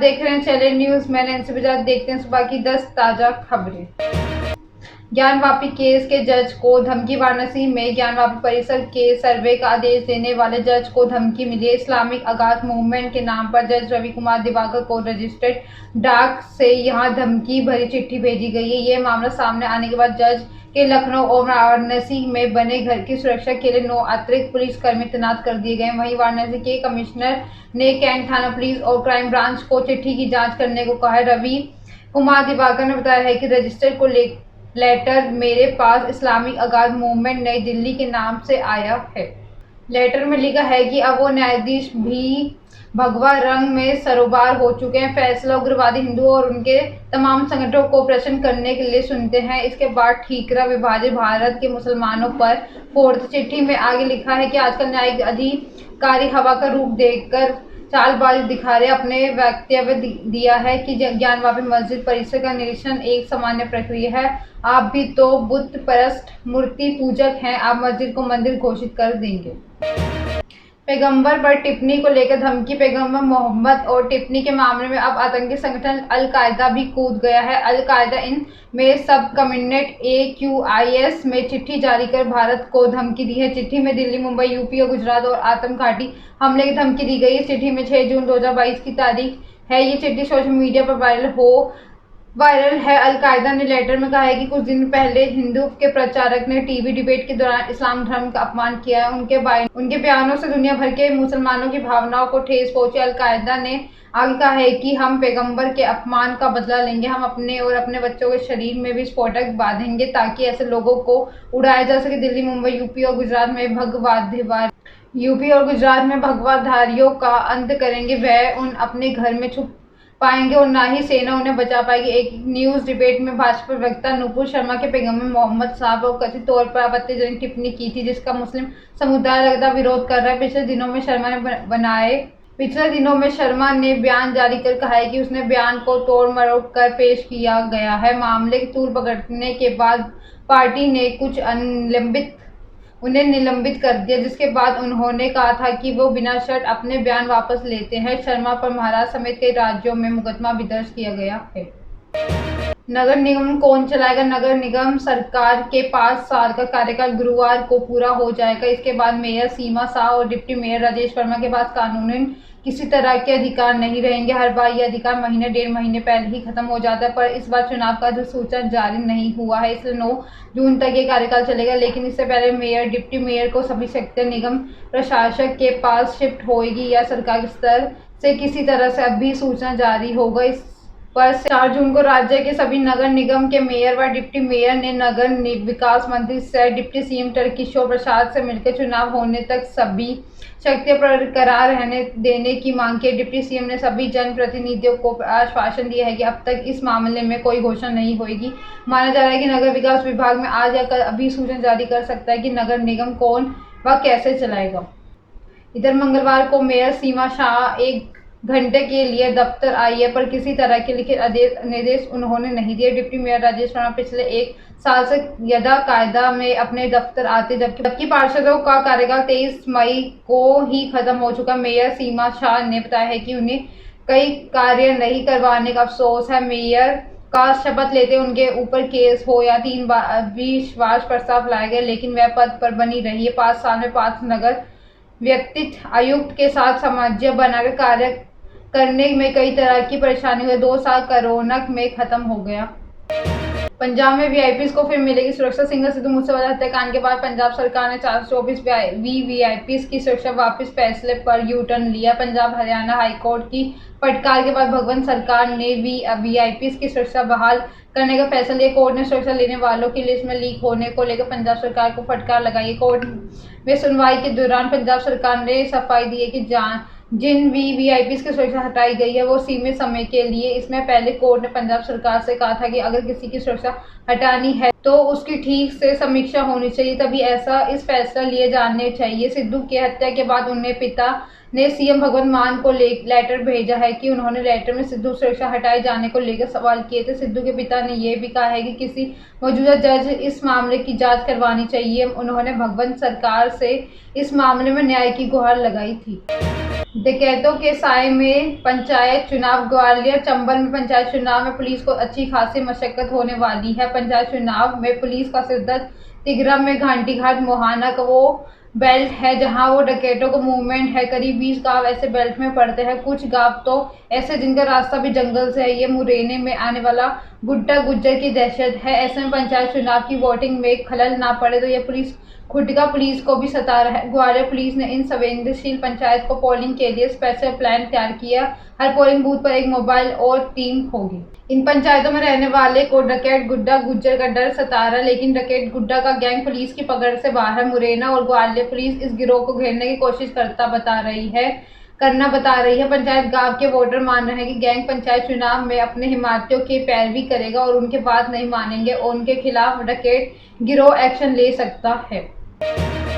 देख रहे हैं चैनल न्यूज। मैं नैन्सी बजाज। देखते हैं सुबह की 10 ताजा खबरें। ज्ञानवापी केस के जज को धमकी। वाराणसी में ज्ञानवापी परिसर के सर्वे का आदेश देने वाले जज को धमकी मिली। इस्लामिक आगाज मूवमेंट के नाम पर जज रवि कुमार दिवाकर को रजिस्टर्ड डाक से यहां धमकी भरी चिट्ठी भेजी गई है। ये मामला सामने आने के बाद जज के लखनऊ और वाराणसी में बने घर की सुरक्षा के लिए 9 अतिरिक्त पुलिसकर्मी तैनात कर दिए गए। वहीं वाराणसी के कमिश्नर ने कैंट थाना पुलिस और क्राइम ब्रांच को चिट्ठी की जांच करने को कहा है। रवि कुमार दिवाकर ने बताया है कि रजिस्टर को लेटर मेरे पास इस्लामिक आगाज मूवमेंट नई दिल्ली के नाम से आया है। लेटर में लिखा है कि अब वो न्यायाधीश भी भगवा रंग में सरोबार हो चुके हैं। फैसला उग्रवादी हिंदुओं और उनके तमाम संगठनों को प्रश्न करने के लिए सुनते हैं। इसके बाद ठीकरा विभाजित भारत के मुसलमानों पर फोर्थ। चिट्ठी में आगे लिखा है कि आजकल न्यायिक अधिकारी हवा का रूप देखकर चालबाजी दिखा रहे। अपने वक्तव्य दिया है कि ज्ञानवापी मस्जिद परिसर का निरीक्षण एक सामान्य प्रक्रिया है। आप भी तो बुत परस्त मूर्ति पूजक हैं, आप मस्जिद को मंदिर घोषित कर देंगे। पैगंबर पर टिप्पणी को लेकर धमकी। पैगंबर मोहम्मद और टिप्पणी के मामले में अब आतंकी संगठन अल कायदा भी कूद गया है। अल कायदा इन में सब कम्युनिट AQIS में चिट्ठी जारी कर भारत को धमकी दी है। चिट्ठी में दिल्ली, मुंबई, यूपी और गुजरात और आत्मघाती हमले की धमकी दी गई। इस चिट्ठी में 6 जून 2022 की तारीख है। ये चिट्ठी सोशल मीडिया पर वायरल है। अल कायदा ने लेटर में कहा है कि कुछ दिन पहले हिंदू के प्रचारक ने टीवी डिबेट के दौरान इस्लाम धर्म का अपमान किया है। उनके बयानों से दुनिया भर के मुसलमानों की भावनाओं को ठेस पहुंची। अल कायदा ने आगे कहा है कि हम पैगंबर के अपमान का बदला लेंगे। हम अपने और अपने बच्चों के शरीर में विस्फोटक बांधेंगे ताकि ऐसे लोगों को उड़ाया जा सके। दिल्ली, मुंबई, यूपी और गुजरात में भगवाधारियों का अंत करेंगे। वह उन अपने घर में छुप पाएंगे और ना ही सेना उन्हें बचा पाएगी। एक न्यूज डिबेट में भाजपा प्रवक्ता नुपुर शर्मा के पैगंबर मोहम्मद साहब और कथित तौर पर आपत्तिजनक टिप्पणी की थी, जिसका मुस्लिम समुदाय लगातार विरोध कर रहा है। पिछले दिनों में शर्मा ने बयान जारी कर कहा है कि उसने बयान को तोड़ मरोड़ कर पेश किया गया है। मामले के तूल पकड़ने के बाद पार्टी ने उन्हें निलंबित कर दिया, जिसके बाद उन्होंने कहा था कि वो बिना शर्त अपने बयान वापस लेते हैं। शर्मा पर महाराष्ट्र समेत कई राज्यों में मुकदमा भी दर्ज किया गया है। नगर निगम कौन चलाएगा? नगर निगम सरकार के 5 साल का कार्यकाल गुरुवार को पूरा हो जाएगा। इसके बाद मेयर सीमा शाह और डिप्टी मेयर राजेश वर्मा के पास कानूनन किसी तरह के अधिकार नहीं रहेंगे। हर बार ये अधिकार महीने 1.5 महीने पहले ही खत्म हो जाता है, पर इस बार चुनाव का अधिसूचना जारी नहीं हुआ है, इसलिए 9 जून तक ये कार्यकाल चलेगा। लेकिन इससे पहले मेयर, डिप्टी मेयर को सभी शक्तियां निगम प्रशासक के पास शिफ्ट होगी या सरकार के स्तर से किसी तरह से अधिसूचना जारी होगा। इस पर 4 जून को राज्य के सभी नगर निगम के मेयर व डिप्टी मेयर ने नगर विकास मंत्री सह डिप्टी CM किशोर प्रसाद से मिलकर चुनाव होने तक सभी शक्तियां बरकरार रहने देने की मांग की। डिप्टी CM ने सभी जनप्रतिनिधियों को आश्वासन दिया है कि अब तक इस मामले में कोई घोषणा नहीं होगी। माना जा रहा है कि नगर विकास विभाग में आज या कल अधिसूचना जारी कर सकता है कि नगर निगम कौन व कैसे चलाएगा। इधर मंगलवार को मेयर सीमा शाह 1 घंटे के लिए दफ्तर आई है, पर किसी तरह के लिखित निर्देश उन्होंने नहीं दिए। डिप्टी मेयर राजेश वर्मा पिछले 1 साल से यदा कायदा में अपने दफ्तर आते, जबकि पार्षदों का कार्यकाल 23 मई को ही खत्म हो चुका। मेयर सीमा शाह ने बताया है कि उन्हें कई कार्य नहीं करवाने का अफसोस है। मेयर का शपथ लेते उनके ऊपर केस हो या 3 बार विश्वास प्रस्ताव लाए गए, लेकिन वह पद पर बनी रही है। 5 साल में 5 नगर व्यक्तित्व आयुक्त के साथ सामंजस्य बनाकर कार्य करने में कई तरह की परेशानी हुई। 2 साल कोरोना में खत्म हो गया। पंजाब में VIPs को फिर मिलेगी सुरक्षा। सिंगर सिद्धू मूसेवाला हत्याकांड के बाद पंजाब सरकार ने 424 VIPs की सुरक्षा वापस फैसले पर U-टर्न लिया। पंजाब हरियाणा हाईकोर्ट की फटकार के बाद भगवंत सरकार ने VIPs की सुरक्षा बहाल करने का फैसला लिया। कोर्ट ने सुरक्षा लेने वालों की लिस्ट में लीक होने को लेकर पंजाब सरकार को फटकार लगाई। कोर्ट में सुनवाई के दौरान पंजाब सरकार ने सफाई दी है कि जिन VIPs की सुरक्षा हटाई गई है वो सीमित समय के लिए। इसमें पहले कोर्ट ने पंजाब सरकार से कहा था कि अगर किसी की सुरक्षा हटानी है तो उसकी ठीक से समीक्षा होनी चाहिए, तभी इस फैसला लिए जाने चाहिए। सिद्धू की हत्या के बाद उनके पिता ने CM भगवंत मान को लेटर भेजा है कि उन्होंने लेटर में सिद्धू सुरक्षा हटाए जाने को लेकर सवाल किए थे। सिद्धू के पिता ने यह भी कहा है कि किसी मौजूदा जज इस मामले की जांच करवानी चाहिए। उन्होंने भगवंत सरकार से इस मामले में न्याय की गुहार लगाई थी। डकैतों के साए में पंचायत चुनाव। ग्वालियर चंबल में पंचायत चुनाव में पुलिस को अच्छी खासी मशक्कत होने वाली है। पंचायत चुनाव में पुलिस का सिरदर्द तिगरा में घाटी घाट मोहाना का वो बेल्ट है जहां वो डकैतों का मूवमेंट है। करीब 20 गांव ऐसे बेल्ट में पड़ते हैं, कुछ गांव तो ऐसे जिनका रास्ता भी जंगल से है। ये मुरैना में आने वाला गुड्डा गुज्जर की दहशत है। ऐसे में पंचायत चुनाव की वोटिंग में खलल ना पड़े तो ये पुलिस खुटका पुलिस को भी सता रहा है। ग्वालियर पुलिस ने इन संवेदनशील पंचायत को पोलिंग के लिए स्पेशल प्लान तैयार किया। हर पोलिंग बूथ पर एक मोबाइल और टीम होगी। इन पंचायतों में रहने वाले को डकैत गुड्डा गुज्जर का डर सता रहा है, लेकिन डकैत गुड्डा का गैंग पुलिस की पकड़ से बाहर। मुरैना और ग्वालियर पुलिस इस गिरोह को घेरने की कोशिश करना बता रही है। पंचायत गांव के वोटर मान रहे हैं कि गैंग पंचायत चुनाव में अपने हिमायतियों की पैरवी करेगा और उनके बात नहीं मानेंगे और उनके खिलाफ डकैत गिरोह एक्शन ले सकता है।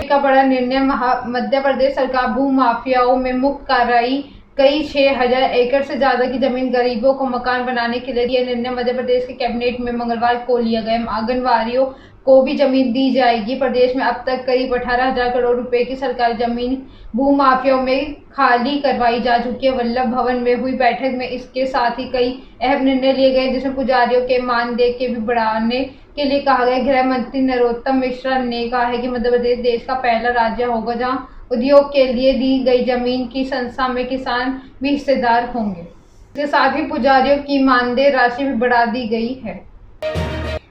का बड़ा निर्णय। मध्य प्रदेश सरकार भू माफियाओं में मुक्त कार्रवाई। कई 6000 एकड़ से ज्यादा की जमीन गरीबों को मकान बनाने के लिए यह निर्णय मध्य प्रदेश के कैबिनेट में मंगलवार को लिया गया। आंगनवाड़ियों को भी जमीन दी जाएगी। प्रदेश में अब तक करीब 18,000 करोड़ रुपए की सरकारी जमीन भू माफियाओं में खाली करवाई जा चुकी है। वल्लभ भवन में हुई बैठक में इसके साथ ही कई अहम निर्णय लिए गए, जिसमें पुजारियों के मानदेय के भी बढ़ाने के लिए कहा गया। गृह मंत्री नरोत्तम मिश्रा ने कहा है कि मध्य प्रदेश देश का पहला राज्य होगा जहां उद्योग के लिए दी गई जमीन की संस्था में किसान भी हिस्सेदार होंगे। इसके साथ ही पुजारियों की मानदेय राशि भी बढ़ा दी गई है।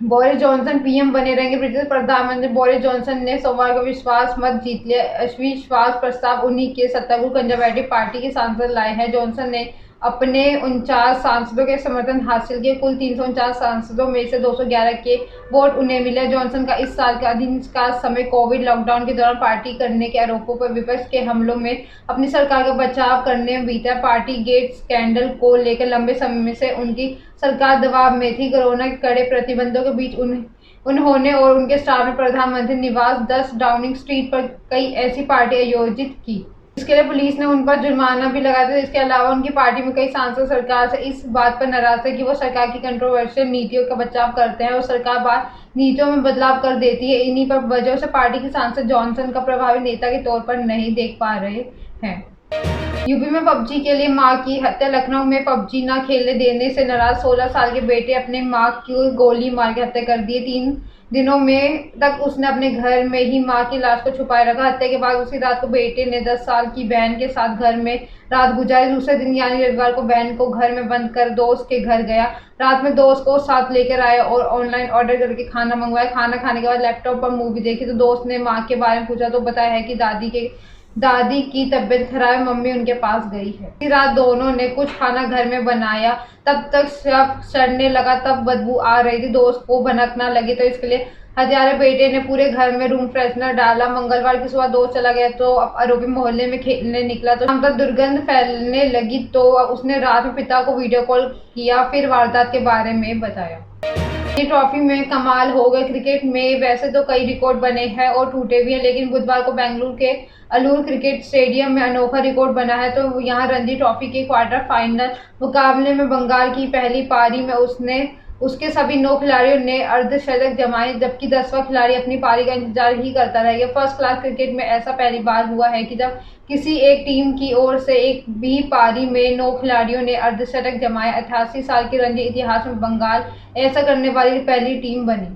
बोरिस जॉनसन पीएम बने रहेंगे। ब्रिटिश प्रधानमंत्री बोरिस जॉनसन ने सोमवार को विश्वास मत जीत लिया। अविश्वास प्रस्ताव उन्हीं के सत्तारूढ़ कंजर्वेटिव पार्टी के सांसद लाए हैं। जॉनसन ने अपने 49 सांसदों के समर्थन हासिल किए। कुल 349 सांसदों में से 211 के वोट उन्हें मिले। जॉनसन का इस साल का अधिकांश समय कोविड लॉकडाउन के दौरान पार्टी करने के आरोपों पर विपक्ष के हमलों में अपनी सरकार का बचाव करने में बीता। पार्टी गेट स्कैंडल को लेकर लंबे समय से उनकी सरकार दबाव में थी। कोरोना के कड़े प्रतिबंधों के बीच उन्होंने और उनके स्टाफ ने प्रधानमंत्री निवास 10 डाउनिंग स्ट्रीट पर कई ऐसी पार्टी आयोजित की। इसके लिए पुलिस ने उन पर जुर्माना भी लगाया था। इसके अलावा उनकी पार्टी में कई सांसद सरकार से इस बात पर नाराज थे कि वो सरकार की कंट्रोवर्शियल नीतियों का बचाव करते हैं और सरकार बार नीतियों में बदलाव कर देती है। इन्हीं पर वजह से पार्टी के सांसद जॉनसन का प्रभावी नेता के तौर पर नहीं देख पा रहे हैं। यूपी में पबजी के लिए मां की हत्या। लखनऊ में पबजी न खेलने देने से नाराज 16 साल के बेटे अपने मां की गोली मार के हत्या कर दी। 3 दिनों में तक उसने अपने घर में ही मां की लाश को छुपाए रखा। हत्या के बाद उसी रात को बेटे ने 10 साल की बहन के साथ घर में रात गुजारी। दूसरे दिन यानी रविवार को बहन को घर में बंद कर दोस्त के घर गया। रात में दोस्त को साथ लेकर आया और ऑनलाइन ऑर्डर करके खाना मंगवाया। खाना खाने के बाद लैपटॉप पर मूवी देखी तो दोस्त ने मां के बारे में पूछा तो बताया है कि दादी की तबीयत खराब है, मम्मी उनके पास गई है। इसी रात दोनों ने कुछ खाना घर में बनाया, तब तक शव सड़ने लगा, तब बदबू आ रही थी। दोस्त को भनकना लगी तो इसके लिए हत्यारे बेटे ने पूरे घर में रूम फ्रेशनर डाला। मंगलवार की सुबह दोस्त चला गया तो आरोपी मोहल्ले में खेलने निकला तो शाम तक दुर्गंध फैलने लगी तो उसने रात में पिता को वीडियो कॉल किया, फिर वारदात के बारे में बताया। ट्रॉफी में कमाल हो गए। क्रिकेट में वैसे तो कई रिकॉर्ड बने हैं और टूटे भी हैं, लेकिन बुधवार को बेंगलुरु के अलूर क्रिकेट स्टेडियम में अनोखा रिकॉर्ड बना है। तो यहां रणजी ट्रॉफी के क्वार्टर फाइनल मुकाबले में बंगाल की पहली पारी में उसके सभी 9 खिलाड़ियों ने अर्धशतक जमाए, जबकि 10वां खिलाड़ी अपनी पारी का इंतजार ही करता रह गया। फर्स्ट क्लास क्रिकेट में ऐसा पहली बार हुआ है कि जब किसी एक टीम की ओर से एक भी पारी में 9 खिलाड़ियों ने अर्धशतक जमाए। 88 साल के रणजी इतिहास में बंगाल ऐसा करने वाली पहली टीम बनी।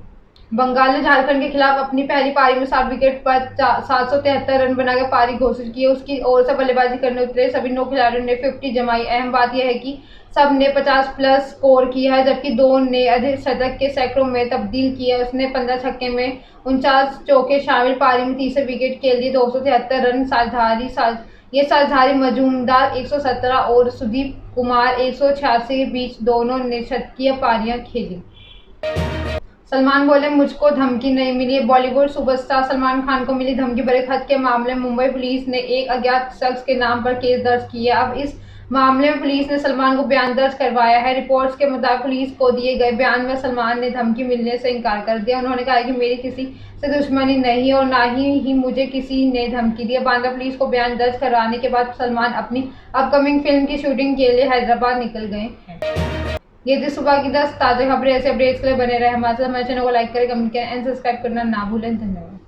बंगाल ने झारखंड के खिलाफ अपनी पहली पारी में 7 विकेट पर 773 रन बनाकर पारी घोषित की। उसकी ओर से बल्लेबाजी करने उतरे सभी 9 खिलाड़ियों ने 50 जमाई। अहम बात यह है कि सब ने 50 प्लस स्कोर किया है, जबकि 2 ने अर्धशतक के सैकड़ों में तब्दील किया। उसने 15 छक्के में 49 चौके शामिल। पारी में तीसरे विकेट के लिए 273 रन साझधारी मजूमदार 117 और सुदीप कुमार 186 के बीच दोनों ने शतकीय पारियां खेली। सलमान बोले, मुझको धमकी नहीं मिली। बॉलीवुड सुपरस्टार सलमान खान को मिली धमकी भरे खत के मामले में मुंबई पुलिस ने एक अज्ञात शख्स के नाम पर केस दर्ज किया। अब इस मामले में पुलिस ने सलमान को बयान दर्ज करवाया है। रिपोर्ट्स के मुताबिक पुलिस को दिए गए बयान में सलमान ने धमकी मिलने से इनकार कर दिया। उन्होंने कहा कि मेरी किसी से दुश्मनी नहीं और ना ही मुझे किसी ने धमकी दी। बांद्रा पुलिस को बयान दर्ज करवाने के बाद सलमान अपनी अपकमिंग फिल्म की शूटिंग के लिए हैदराबाद निकल गए हैं। ये थी सुबह की 10 ताज़ा खबरें। ऐसे अपडेट्स के लिए बने रहे हमारे साथ। हमारे चैनल को लाइक करें, कमेंट करें एंड सब्सक्राइब करना ना भूलें। धन्यवाद।